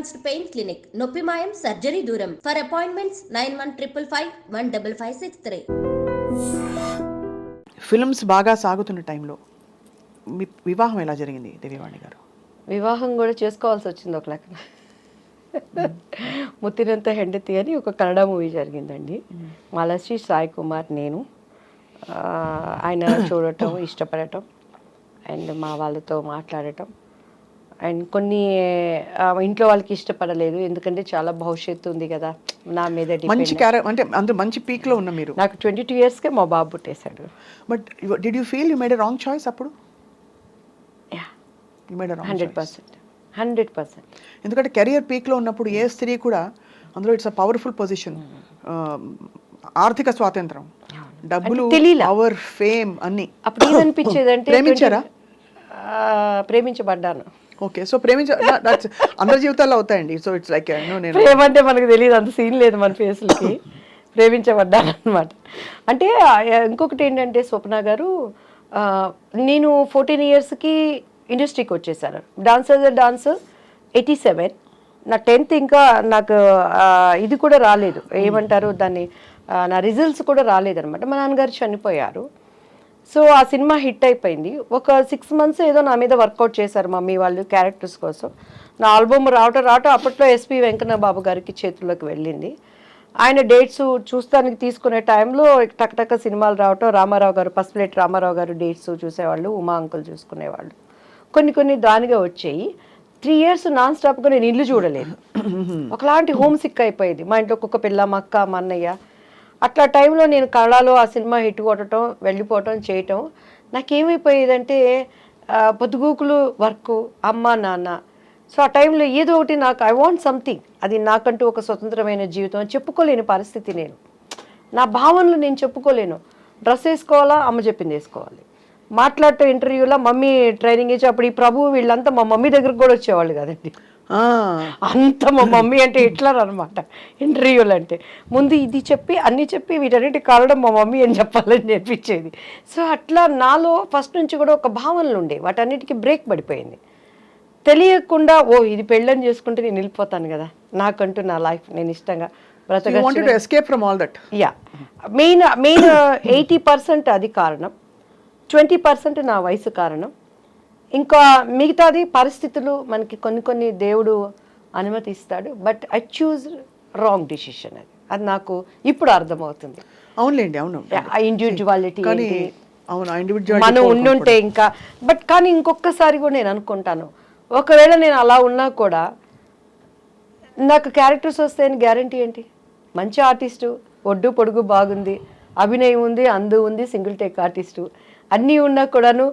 Advanced pain clinic, నొప్పి మాయం, surgery దూరం. For appointments 9155515563. ఫిల్మ్స్ బాగా సాగుతున్న టైంలో మీ వివాహం ఎలా జరిగింది దివ్యవాణి గారు? వివాహం కూడా చేసుకోవాల్సి వచ్చింది ఒక లెక్కన. ముత్తినంత హెండతి అని ఒక కన్నడ మూవీ జరిగిందండి. మాలశ్రీ, సాయి కుమార్, నేను. ఆయన చూడటం, ఇష్టపడటం, అండ్ మా వాళ్ళతో మాట్లాడటం, అండ్ కొన్ని ఇంట్లో వాళ్ళకి ఇష్టపడలేదు, ఎందుకంటే చాలా భవిష్యత్తు ఉంది కదా నా మీద. మంచి అంటే అందరూ మంచి పీక్లో ఉన్న మీరు. నాకు 22 yearsకే మా బాబు పుట్టేశాడు. But did you feel you made a wrong choice అప్పుడు? Yeah, you made a wrong 100%. ఎందుకంటే కెరియర్ పీక్లో ఉన్నప్పుడు ఏ స్త్రీ కూడా, అందులో ఇట్స్ అ పవర్ఫుల్ పొజిషన్, ఆర్థిక స్వాతంత్రం, డబ్బులు, పవర్, ఫేమ్ అన్ని. అప్పుడు ఏమనిపించేది అంటే ప్రేమించారా? ప్రేమించబడ్డాను. ఓకే, సో అందరి జీవితాల్లో అవుతాయండి. సో ఇట్స్ లైక్ ప్రేమ అంటే మనకు తెలియదు, అంత సీన్ లేదు మన ఫేస్లకి. ప్రేమించబడ్డాను అనమాట. అంటే ఇంకొకటి ఏంటంటే స్వప్న గారు, నేను 14 yearsకి ఇండస్ట్రీకి వచ్చేసాను. డాన్స్ 87. నా 10th ఇంకా నాకు ఇది కూడా రాలేదు, ఏమంటారు దాన్ని, నా రిజల్ట్స్ కూడా రాలేదనమాట. మా నాన్నగారు చనిపోయారు. సో ఆ సినిమా హిట్ అయిపోయింది. ఒక 6 months ఏదో నా మీద వర్కౌట్ చేశారు మమ్మీ వాళ్ళు క్యారెక్టర్స్ కోసం. నా ఆల్బమ్ రావటం అప్పట్లో ఎస్పి వెంకన్న బాబు గారికి చేతుల్లోకి వెళ్ళింది. ఆయన డేట్స్ చూస్తానికి తీసుకునే టైంలో టక్టక్క సినిమాలు రావటం, రామారావు గారు, పసుపులేటి రామారావు గారు డేట్స్ చూసేవాళ్ళు, ఉమా అంకుల్ చూసుకునేవాళ్ళు. కొన్ని దానిగా వచ్చాయి. 3 years నాన్ స్టాప్గా నేను ఇల్లు చూడలేదు. ఒకలాంటి హోమ్ సిక్ అయిపోయేది. మా ఇంట్లో ఒక్కొక్క పిల్ల, మా అక్క, మా అన్నయ్య. అట్లా టైంలో నేను కళలో ఆ సినిమా హిట్ కొట్టడం, వెళ్ళిపోవటం, చేయటం నాకేమైపోయేదంటే పొద్దుగూకులు వర్క్, అమ్మ నాన్న. సో ఆ టైంలో ఏదో ఒకటి నాకు ఐ వాంట్ సంథింగ్, అది నాకంటూ ఒక స్వతంత్రమైన జీవితం అని చెప్పుకోలేని పరిస్థితి. నేను నా భావనలు నేను చెప్పుకోలేను. డ్రెస్ వేసుకోవాలా, అమ్మ చెప్పింది వేసుకోవాలి. మాట్లాడటం ఇంటర్వ్యూలో మమ్మీ ట్రైనింగ్ ఇచ్చి, అప్పుడు ఈ ప్రభు వీళ్ళంతా మా మమ్మీ దగ్గరకు కూడా వచ్చేవాళ్ళు కదండి. అంత మా మమ్మీ అంటే హిట్లర్ అనమాట ఇంటర్వ్యూలు అంటే. ముందు ఇది చెప్పి అన్నీ చెప్పి వీటన్నిటి కారణం మా మమ్మీ అని చెప్పాలని నేర్పించేది. సో అట్లా నాలో ఫస్ట్ నుంచి కూడా ఒక భావనలు ఉండే, వాటన్నిటికీ బ్రేక్ పడిపోయింది. తెలియకుండా ఇది పెళ్ళని చేసుకుంటే నేను వెళ్ళిపోతాను కదా, నాకంటూ నా లైఫ్ నేను ఇష్టంగా యా, మెయిన్ 80% అది కారణం, 20% నా వయసు కారణం. ఇంకా మిగతాది పరిస్థితులు మనకి కొన్ని దేవుడు అనుమతిస్తాడు. But I choose wrong decision. అది నాకు ఇప్పుడు అర్థమవుతుంది. అవునులేండి, అవును. ఆ ఇండివిజువాలిటీ మనం ఉండుంటే ఇంకా. బట్ కానీ ఇంకొకసారి కూడా నేను అనుకుంటాను, ఒకవేళ నేను అలా ఉన్నా కూడా నాకు క్యారెక్టర్స్ వస్తాయని గ్యారంటీ ఏంటి? మంచి ఆర్టిస్టు, ఒడ్డు పొడుగు బాగుంది, అభినయం ఉంది, అందు ఉంది, సింగిల్ టేక్ ఆర్టిస్టు అన్నీ ఉన్నా కూడాను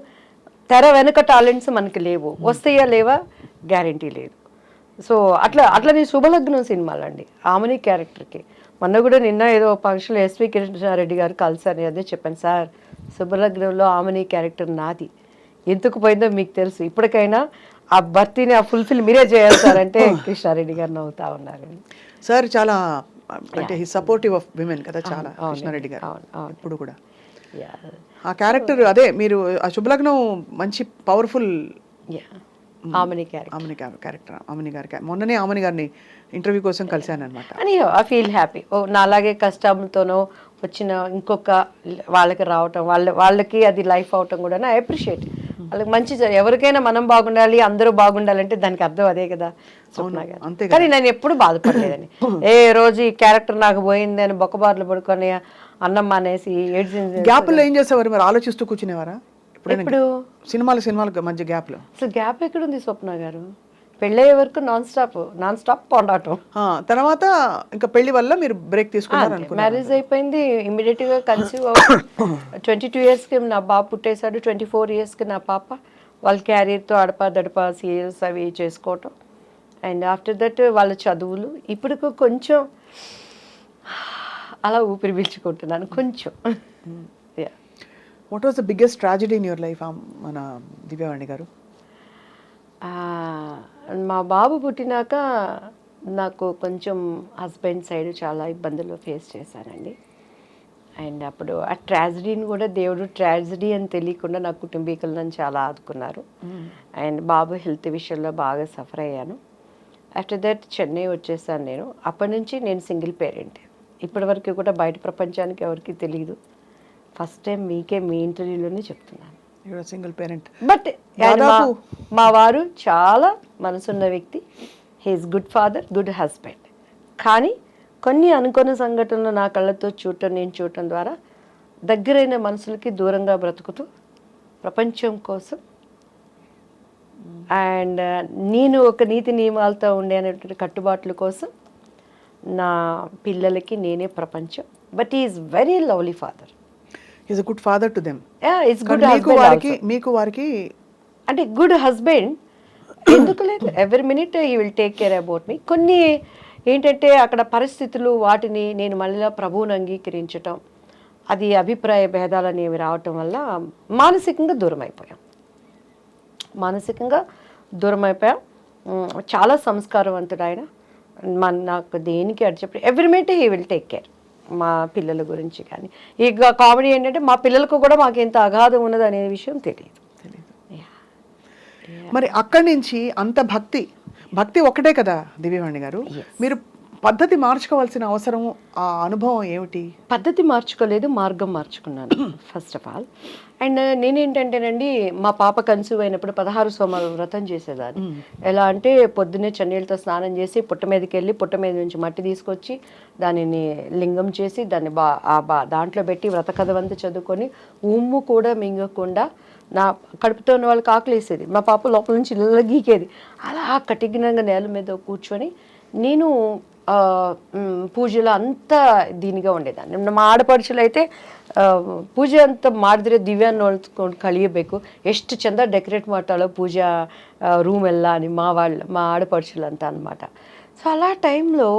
తెర వెనక టాలెంట్స్ మనకి లేవు. వస్తాయా లేవా గ్యారంటీ లేదు. సో అట్లా నేను శుభలగ్నం సినిమాలు అండి, ఆమెని క్యారెక్టర్కి. మొన్న కూడా నిన్న ఏదో ఫంక్షన్లో ఎస్వి కృష్ణారెడ్డి గారు కలిసారు, అదే చెప్పాను, సార్ శుభలగ్నంలో ఆమెని క్యారెక్టర్ నాది, ఎందుకు పోయిందో మీకు తెలుసు, ఇప్పటికైనా ఆ భర్తీని ఆ ఫుల్ఫిల్ మీరే చేయాలి సార్ అంటే కృష్ణారెడ్డి గారు నవ్వుతా ఉన్నారు. సార్ చాలా అంటే సపోర్టివ్ ఆఫ్ విమెన్ కదా చాలా, కృష్ణారెడ్డి గారు ఇప్పుడు కూడా. ఆ క్యారెక్టర్ అదే మీరు ఆ శుభలగ్నం మంచి పవర్ఫుల్ ఆమెని క్యారెక్టర్. ఆమెని గారి మొన్ననే ఆమెని గారిని ఇంటర్వ్యూ కోసం కలిశాను అనమాట. అని ఐ ఫీల్ హ్యాపీ. నా అలాగే కష్టంతోనో వచ్చిన ఇంకొక వాళ్ళకి రావటం, వాళ్ళకి అది లైఫ్ అవటం కూడా ఐ అప్రిషియేట్. వాళ్ళకి మంచి, ఎవరికైనా మనం బాగుండాలి, అందరూ బాగుండాలంటే దానికి అర్థం అదే కదా స్వప్న గారు. కానీ నేను ఎప్పుడు బాధపడలేదని, ఏ రోజు ఈ క్యారెక్టర్ నాకు పోయింది అని బొక్కబార్లు పడుకొని అన్నం మానేసి ఏడ్చింది. గ్యాప్లో ఏం చేసేవారు మరి? ఆలోచిస్తూ కూర్చునేవారా ఇప్పుడు? సినిమాల మధ్య గ్యాప్లో అసలు గ్యాప్ ఎక్కడుంది స్వప్న గారు? పెళ్ళయ్యే వరకు నాన్ స్టాప్ పోరాటం. తర్వాత ఇంకా పెళ్లి వల్ల మీరు బ్రేక్ తీసుకున్నారు. మ్యారేజ్ అయిపోయింది, ఇమీడియట్ గా కన్సీవ్ 22 yearsకి నా బాబు పుట్టేశాడు. 24 yearsకి నా పాప. వాళ్ళ క్యారియర్తో అడపా సీరియల్స్ అవి చేసుకోవటం. అండ్ ఆఫ్టర్ దట్ వాళ్ళ చదువులు. ఇప్పుడు కొంచెం అలా ఊపిరి పీల్చుకుంటున్నాను కొంచెం. What was the biggest tragedy in your life మన దివ్యవాణి గారు? మా బాబు పుట్టినాక నాకు కొంచెం హస్బెండ్ సైడ్ చాలా ఇబ్బందులు ఫేస్ చేశానండి. అండ్ అప్పుడు ఆ ట్రాజడీని కూడా దేవుడు ట్రాజడీ అని తెలియకుండా నా కుటుంబీకులను చాలా ఆదుకున్నారు. అండ్ బాబు హెల్త్ విషయంలో బాగా సఫర్ అయ్యాను. ఆఫ్టర్ దట్ చెన్నై వచ్చేసాను నేను. అప్పటి నుంచి నేను సింగిల్ పేరెంట్. ఇప్పటివరకు కూడా బయట ప్రపంచానికి ఎవరికి తెలియదు. ఫస్ట్ టైం మీకే మీ ఇంటర్వ్యూలోనే చెప్తున్నాను. Single parent. బట్ మా వారు చాలా మనసున్న వ్యక్తి. He's good father, good husband. కానీ కొన్ని అనుకోని సంఘటనలు నా కళ్ళతో నేను చూడటం ద్వారా దగ్గరైన మనుషులకి దూరంగా బ్రతుకుతూ ప్రపంచం కోసం అండ్ నేను ఒక నీతి నియమాలతో ఉండే అనేటువంటి కట్టుబాట్ల కోసం నా పిల్లలకి నేనే ప్రపంచం. But is very lovely father. Is a good father to them. Is good husband. మీకు వారికి అంటే గుడ్ హస్బెండ్ ఎందుకు లేదు, every minute you will take care about me. కొన్ని ఏంటంటే అక్కడ పరిస్థితులు వాటిని నేను మళ్ళీ ప్రభువుని అంగీకరించటం, అది అభిప్రాయ భేదాలు అనేవి రావటం వల్ల మానసికంగా దూరం అయిపోయాం. చాలా సంస్కారవంతుడు ఆయన. నాకు దేనికి అడి చెప్పి every minute he will take care. మా పిల్లల గురించి కానీ ఇక కామెడీ ఏంటంటే మా పిల్లలకు కూడా మాకు ఎంత అగాధం ఉన్నది అనే విషయం తెలియదు. మరి అక్కడి నుంచి అంత భక్తి ఒక్కటే కదా దివ్యవాణి గారు, మీరు పద్ధతి మార్చుకోవాల్సిన అవసరం, ఆ అనుభవం ఏమిటి? పద్ధతి మార్చుకోలేదు, మార్గం మార్చుకున్నాను ఫస్ట్ ఆఫ్ ఆల్. అండ్ నేనేంటంటేనండి మా పాప కన్సీవ్ అయినప్పుడు 16 సోమవారం వ్రతం చేసేదాన్ని. ఎలా అంటే పొద్దున్నే చన్నీళ్ళతో స్నానం చేసి పుట్ట మీదకి వెళ్ళి పుట్ట మీద నుంచి మట్టి తీసుకొచ్చి దానిని లింగం చేసి దాన్ని దాంట్లో పెట్టి వ్రత కథవంతా చదువుకొని ఉమ్ము కూడా మింగకుండా నా కడుపుతో ఉన్న వాళ్ళకి ఆకలేసేది. మా పాప లోపల నుంచి ఇళ్ళ గీకేది. అలా కఠినంగా నేల మీద కూర్చొని నేను పూజలో అంతా దీనిగా ఉండేదాన్ని. మా ಆಡಪಡಿಸಲು అయితే ಪೂಜೆ ಅಂತ ಮಾಡಿದ್ರೆ ದಿವ್ಯ ನೋಡ್ಕೊಂಡು ಕಳಿಯಬೇಕು, ಎಷ್ಟು ಚಂದ ಡೆಕೋರೇಟ್ ಮಾಡ್ತಾಳೋ ಪೂಜಾ ರೂಮ್ ಎಲ್ಲ మా ఆడపడుచులు అంతా అనమాట. సో అలా టైంలో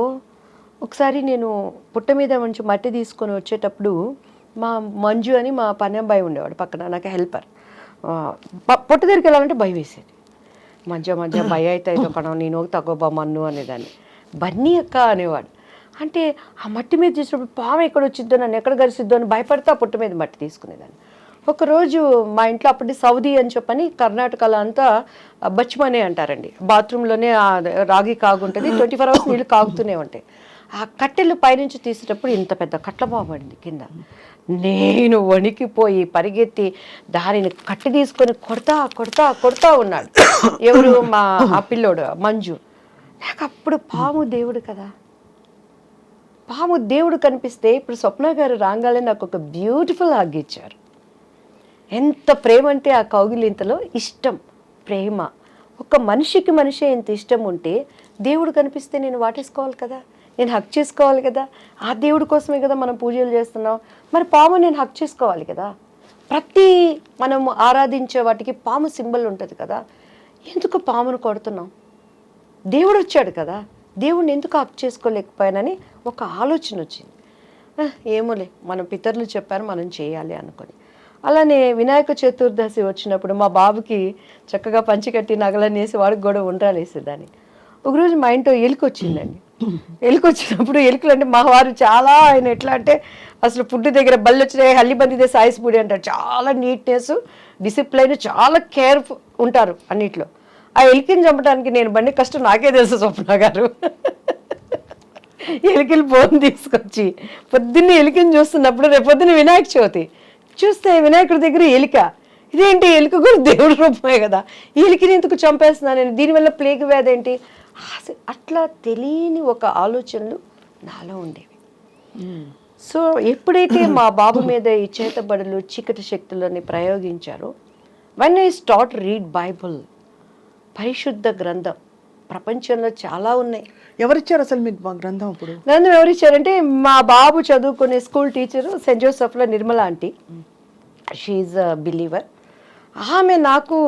ఒకసారి నేను పుట్ట మీద నుంచి మట్టి తీసుకొని వచ్చేటప్పుడు మా మంజు అని మా పని అబ్బాయి ఉండేవాడు పక్కన, నాకు హెల్పర్. పుట్ట దగ్గరికి వెళ్ళాలంటే భయం వేసేది. మధ్య భయ అయితే కణం నేను తగ్గోబా మన్ను అనేదాన్ని. బన్నీ అక్క అనేవాడు. అంటే ఆ మట్టి మీద చేసినప్పుడు పాము ఎక్కడ వచ్చిద్దో, నన్ను ఎక్కడ గరిసిద్దో అని భయపడితే ఆ పుట్ట మీద మట్టి తీసుకునేదాన్ని. ఒకరోజు మా ఇంట్లో అప్పటి సౌదీ అని చెప్పని కర్ణాటకలో అంతా బచ్మనే అంటారండి, బాత్రూంలోనే రాగి కాగుంటుంది, 24 hours నీళ్ళు కాగుతూనే ఉంటాయి. ఆ కట్టెలు పైనుంచి తీసేటప్పుడు ఇంత పెద్ద కట్ల పాము పడింది కింద. నేను వణికిపోయి పరిగెత్తి దానిని కట్టి తీసుకొని కొడతా ఉన్నాడు. ఎవరు? ఆ పిల్లోడు మంజు. నాకు అప్పుడు పాము దేవుడు కదా, పాము దేవుడు కనిపిస్తే ఇప్పుడు స్వప్న గారు రాగానే నాకు ఒక బ్యూటిఫుల్ హగ్ ఇచ్చారు. ఎంత ప్రేమ అంటే ఆ కౌగిలింతలో ఇష్టం, ప్రేమ. ఒక మనిషికి మనిషి ఎంత ఇష్టం ఉంటే దేవుడు కనిపిస్తే నేను వాటేసుకోవాలి కదా, నేను హక్ చేసుకోవాలి కదా. ఆ దేవుడి కోసమే కదా మనం పూజలు చేస్తున్నాం. మరి పాము నేను హక్ చేసుకోవాలి కదా. ప్రతి మనం ఆరాధించే వాటికి పాము సింబల్ ఉంటుంది కదా. ఎందుకు పామును కొడుతున్నాం? దేవుడు వచ్చాడు కదా, దేవుడిని ఎందుకు హక్ చేసుకోలేకపోయానని ఒక ఆలోచన వచ్చింది. ఏమోలే, మన పితరులు చెప్పారు మనం చేయాలి అనుకొని. అలానే వినాయక చతుర్దశి వచ్చినప్పుడు మా బాబుకి చక్కగా పంచికట్టి నగలనేసి వాడికి కూడా ఉండ్రాలు వేసేదాన్ని. ఒకరోజు మా ఇంట్లో ఎలుక వచ్చిందండి. ఎలుక వచ్చినప్పుడు ఎలుకలు అంటే మా వారు చాలా, ఆయన ఎట్లా అంటే అసలు ఫుడ్ దగ్గర బళ్ళు వచ్చినాయి హల్లి బందిదే సాయిస్పూడి అంటారు. చాలా నీట్నెస్, డిసిప్లైన్, చాలా కేర్ఫుల్ ఉంటారు అన్నిట్లో. ఆ ఎలికని చంపడానికి నేను బండి కష్టం నాకే తెలుసు స్వప్న గారు. ఎలికలు బోన్ తీసుకొచ్చి పొద్దున్నే ఎలికని చూస్తున్నప్పుడు రేపు పొద్దున్న వినాయక చవితి చూస్తే వినాయకుడి దగ్గర ఎలిక. ఇదేంటి, ఎలుక కూడా దేవుడి రూపమే కదా, ఈ ఎలికని ఎందుకు చంపేస్తున్నాను నేను, దీనివల్ల ప్లేగ్ వ్యాధి ఏంటి? అట్లా తెలియని ఒక ఆలోచనలు నాలో ఉండేవి. సో ఎప్పుడైతే మా బాబు మీద ఈ చేతబడులు చీకటి శక్తులని ప్రయోగించారో, when I start read Bible, పరిశుద్ధ గ్రంథం, ప్రపంచంలో చాలా ఉన్నాయి. ఎవరిచ్చారు అసలు మీకు గ్రంథం? ఇప్పుడు గ్రంథం ఎవరిచ్చారంటే మా బాబు చదువుకునే స్కూల్ టీచరు సెయింట్ జోసెఫ్లో Nirmala aunty, she's a believer. ఆమె నాకు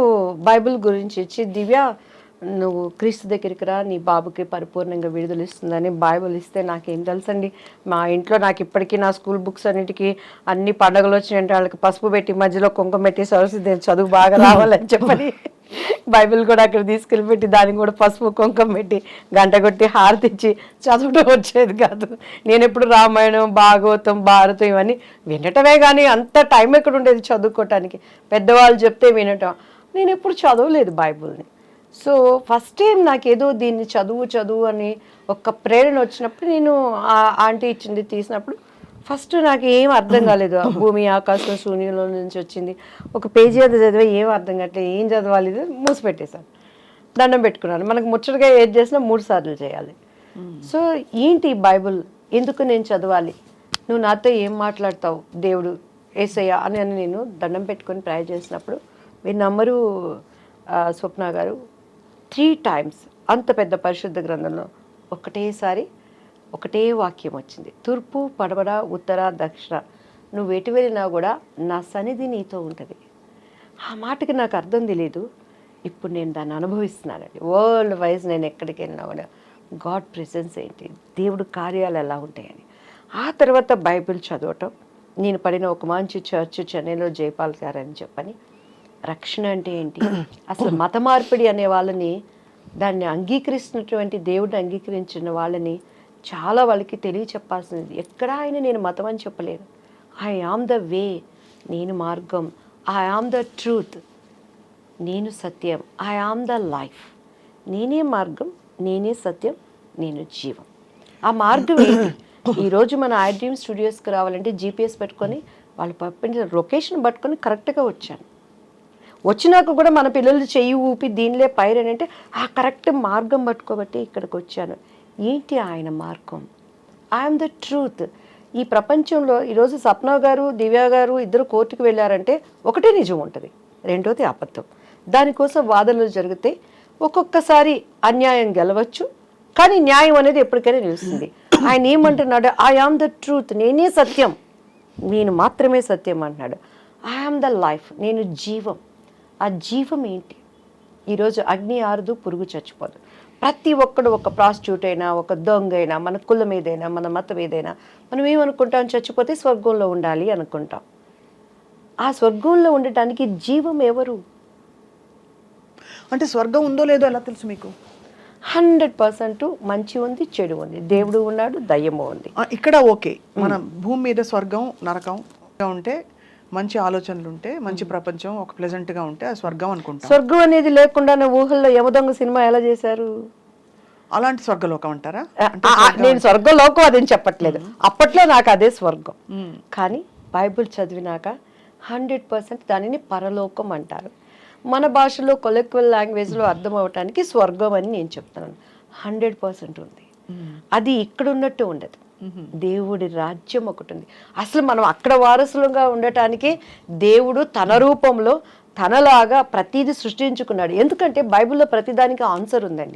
బైబిల్ గురించి ఇచ్చి, దివ్య నువ్వు క్రీస్తు దగ్గరికి రా, నీ బాబుకి పరిపూర్ణంగా విడుదల ఇస్తుందని బైబిల్ ఇస్తే నాకేం తెలుసండి. మా ఇంట్లో నాకు ఇప్పటికీ నా స్కూల్ బుక్స్ అన్నిటికీ అన్ని పండుగలు వచ్చినాయంటే వాళ్ళకి పసుపు పెట్టి మధ్యలో కుంకుమ పెట్టి సరస్వతి చదువు బాగా రావాలని చెప్పని బైబిల్ కూడా అక్కడ తీసుకెళ్ళి పెట్టి దానికి కూడా పసుపు కుంకుమ పెట్టి గంట కొట్టి హారతిచ్చి చదవడం వచ్చేది కాదు. నేను ఎప్పుడు రామాయణం, భాగవతం, భారతం ఇవన్నీ వినటమే కానీ అంత టైం ఎక్కడ ఉండేది చదువుకోవటానికి. పెద్దవాళ్ళు చెప్తే వినటం. నేను ఎప్పుడు చదవలేదు బైబిల్ని. సో ఫస్ట్ టైం నాకేదో దీన్ని చదువు అని ఒక ప్రేరణ వచ్చినప్పుడు నేను ఆ ఆంటీ ఇచ్చింది తీసినప్పుడు ఫస్ట్ నాకు ఏం అర్థం కాలేదు. భూమి ఆకాశం శూన్యంలో నుంచి వచ్చింది, ఒక పేజీ అది చదివా ఏం అర్థం కావట్లేదు, ఏం చదవాలి మూసిపెట్టేశాను, దండం పెట్టుకున్నాను. మనకు ముచ్చటగా ఏది చేసినా 3 సార్లు చేయాలి. సో ఏంటి బైబుల్, ఎందుకు నేను చదవాలి, నువ్వు నాతో ఏం మాట్లాడతావు దేవుడు యేసయ్య అని నేను దండం పెట్టుకొని ప్రేయర్ చేసినప్పుడు మీరు నమ్మరు స్వప్న గారు, 3 times అంత పెద్ద పరిశుద్ధ గ్రంథంలో ఒకటేసారి ఒకటే వాక్యం వచ్చింది, తూర్పు పడమర ఉత్తర దక్షిణ నువ్వు ఎటు వెళ్ళినా కూడా నా సన్నిధి నీతో ఉంటుంది. ఆ మాటకి నాకు అర్థం తెలియదు, ఇప్పుడు నేను దాన్ని అనుభవిస్తున్నానండి. వరల్డ్ వైజ్ నేను ఎక్కడికి వెళ్ళినా కూడా గాడ్ ప్రెసెన్స్ ఏంటి, దేవుడు కార్యాలు ఎలా ఉంటాయని. ఆ తర్వాత బైబిల్ చదవటం, నేను పడిన ఒక మంచి చర్చ్ చెన్నైలో జైపాల్ గారు అని చెప్పని, రక్షణ అంటే ఏంటి, అసలు మత మార్పిడి అనే వాళ్ళని, దాన్ని అంగీకరిస్తున్నటువంటి దేవుడిని అంగీకరించిన వాళ్ళని చాలా వాళ్ళకి తెలియచెప్పాల్సింది. ఎక్కడా ఆయన నేను మతం అని చెప్పలేను. ఐ ఆమ్ ద వే, నేను మార్గం, ఐ ఆమ్ ద ట్రూత్, నేను సత్యం, ఐ ఆమ్ ద లైఫ్, నేనే మార్గం, నేనే సత్యం, నేను జీవం. ఆ మార్గం ఏంటి? ఈరోజు మన ఐ డ్రీమ్ స్టూడియోస్కి రావాలంటే జీపీఎస్ పెట్టుకొని వాళ్ళు పంపించిన లొకేషన్ పట్టుకొని కరెక్ట్గా వచ్చాను. వచ్చినాక కూడా మన పిల్లలు చెయ్యి ఊపి దీనిలే పైరని అంటే ఆ కరెక్ట్ మార్గం పట్టుకోబట్టి ఇక్కడికి వచ్చాను. ఏంటి ఆయన మార్గం? I'm the truth. ఈ ప్రపంచంలో ఈరోజు సప్న గారు దివ్య గారు ఇద్దరు కోర్టుకు వెళ్ళారంటే ఒకటే నిజం ఉంటుంది, రెండోది అబద్ధం. దానికోసం వాదనలు జరిగితే ఒక్కొక్కసారి అన్యాయం గెలవచ్చు, కానీ న్యాయం అనేది ఎప్పటికైనా నిలుస్తుంది. ఆయన ఏమంటున్నాడు? ఐ ఆమ్ ద ట్రూత్, నేనే సత్యం, నేను మాత్రమే సత్యం అంటున్నాడు. ఐ ఆమ్ ద లైఫ్, నేను జీవం. ఆ జీవం ఏంటి? ఈరోజు అగ్ని ఆరదు, పురుగు చచ్చిపోదు. ప్రతి ఒక్కడు, ఒక ప్రాస్టిట్యూట్ అయినా, ఒక దొంగ అయినా, మన కులం ఏదైనా, మన మతం ఏదైనా, మనం ఏమనుకుంటాం? చచ్చిపోతే స్వర్గంలో ఉండాలి అనుకుంటాం. ఆ స్వర్గంలో ఉండటానికి జీవం ఎవరు? అంటే స్వర్గం ఉందో లేదో ఎలా తెలుసు మీకు? 100% మంచి ఉంది, చెడు ఉంది, దేవుడు ఉన్నాడు, దయ్యము ఉంది. ఇక్కడ ఓకే, మన భూమి మీద స్వర్గం నరకం ఉంటే, మంచి ఆలోచనలు ఉంటే, మంచి ప్రపంచం ఒక ప్లెజెంట్ గా ఉంటే ఆ స్వర్గం అనుకుంటాం. స్వర్గం అనేది లేకుండా ఊహల్లో యమదొంగ సినిమా ఎలా చేశారు? అలాంటి స్వర్గలోకం అంటారా? నేను స్వర్గలోకం అదని చెప్పట్లేదు, అప్పట్లో నాకు అదే స్వర్గం. కానీ బైబిల్ చదివినాక 100% దానిని పరలోకం అంటారు. మన భాషలో కొలెక్వల్ లాంగ్వేజ్లో అర్థం అవటానికి స్వర్గం అని నేను చెప్తున్నాను. 100% ఉంది. అది ఇక్కడ ఉన్నట్టు ఉండదు. దేవుడి రాజ్యం ఒకటి ఉంది. అసలు మనం అక్కడ వారసులుగా ఉండటానికి దేవుడు తన రూపంలో తనలాగా ప్రతిదీ సృష్టించుకున్నాడు. ఎందుకంటే బైబిల్లో ప్రతిదానికి ఆన్సర్ ఉందండి.